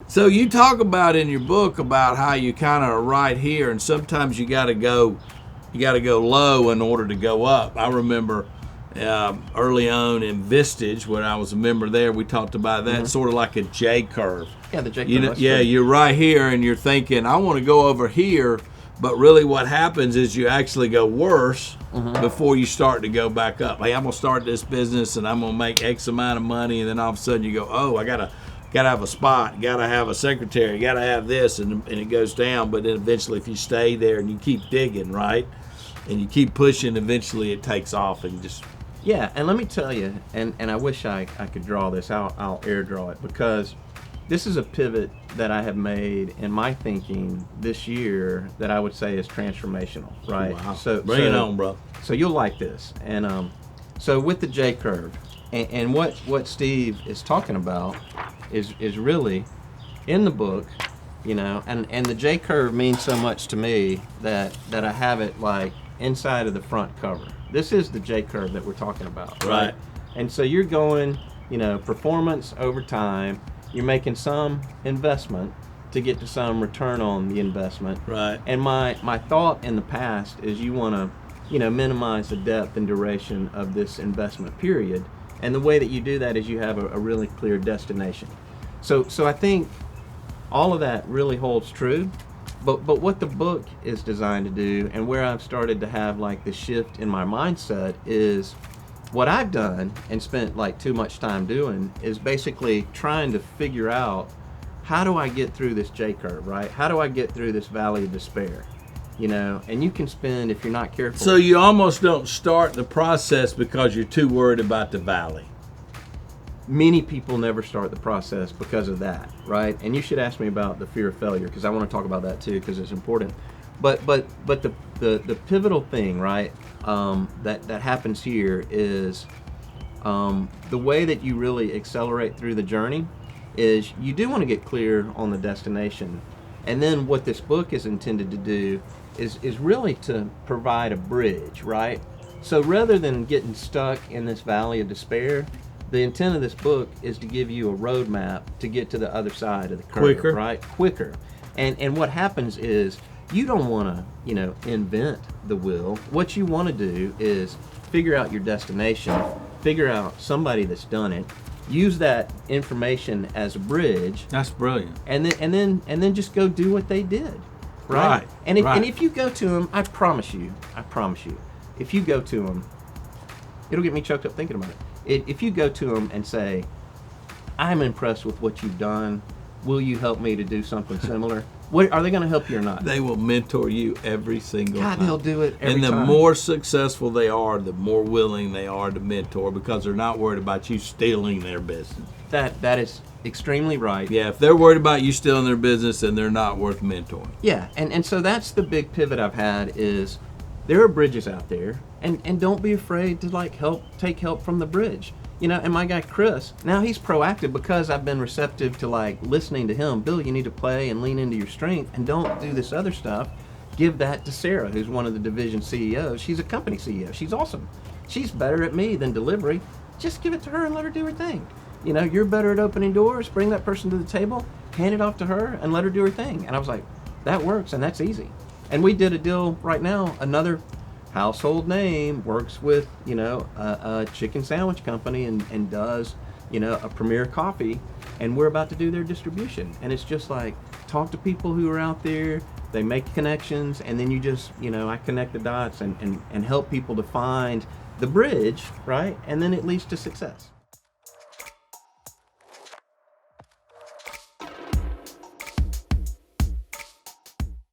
So you talk about in your book about how you kind of are right here, and sometimes you got to go low in order to go up. I remember early on in Vistage, when I was a member there, we talked about that sort of like a J curve. Yeah, the J curve. You know, yeah, you're right here, and you're thinking, I want to go over here, but really what happens is you actually go worse before you start to go back up. Hey, I'm going to start this business, and I'm going to make X amount of money, and then all of a sudden you go, oh, I gotta have a spot, gotta have a secretary, gotta have this, and it goes down. But then eventually, if you stay there and you keep digging, right, and you keep pushing, eventually it takes off and just. Yeah, and let me tell you, and I wish I could draw this. I'll air draw it, because this is a pivot that I have made in my thinking this year that I would say is transformational, right? Wow. So Bring it on, bro. So you'll like this. And so with the J curve, and what Steve is talking about is really in the book, you know, and the J curve means so much to me that I have it like inside of the front cover. This is the J curve that we're talking about, right? And so you're going, you know, performance over time. You're making some investment to get to some return on the investment. Right. And my thought in the past is you want to, you know, minimize the depth and duration of this investment period. And the way that you do that is you have a really clear destination. So I think all of that really holds true. But what the book is designed to do, and where I've started to have like the shift in my mindset, is what I've done and spent like too much time doing is basically trying to figure out, how do I get through this J curve, right? How do I get through this valley of despair? You know, and you can spend, if you're not careful. So you almost don't start the process because you're too worried about the valley. Many people never start the process because of that, right? And you should ask me about the fear of failure, because I want to talk about that too, because it's important. But the pivotal thing, right, that happens here is the way that you really accelerate through the journey is you do want to get clear on the destination. And then what this book is intended to do is really to provide a bridge, right? So rather than getting stuck in this valley of despair, the intent of this book is to give you a roadmap to get to the other side of the curve, Quicker. right? Quicker. And what happens is you don't want to, you know, invent the wheel. What you want to do is figure out your destination, figure out somebody that's done it, use that information as a bridge. That's brilliant. And then just go do what they did, right? And if you go to them, I promise you, if you go to them, it'll get me choked up thinking about it. If you go to them and say, I'm impressed with what you've done, will you help me to do something similar? Are they going to help you or not? They will mentor you every single time. They'll do it every time. And the more successful they are, the more willing they are to mentor, because they're not worried about you stealing their business. That is extremely right. Yeah, if they're worried about you stealing their business, then they're not worth mentoring. Yeah, and so that's the big pivot I've had is there are bridges out there, and don't be afraid to take help from the bridge. You know, and my guy Chris, now he's proactive because I've been receptive to like listening to him. Bill, you need to play and lean into your strength and don't do this other stuff. Give that to Sarah, who's one of the division CEOs. She's a company CEO. She's awesome. She's better at me than delivery. Just give it to her and let her do her thing. You know, you're better at opening doors. Bring that person to the table, hand it off to her, and let her do her thing. And I was like, that works, and that's easy. And we did a deal right now, another household name, works with, you know, a chicken sandwich company and does, you know, a premier coffee, and we're about to do their distribution. And it's just like, talk to people who are out there, they make connections, and then you just, you know, I connect the dots and help people to find the bridge, right? And then it leads to success.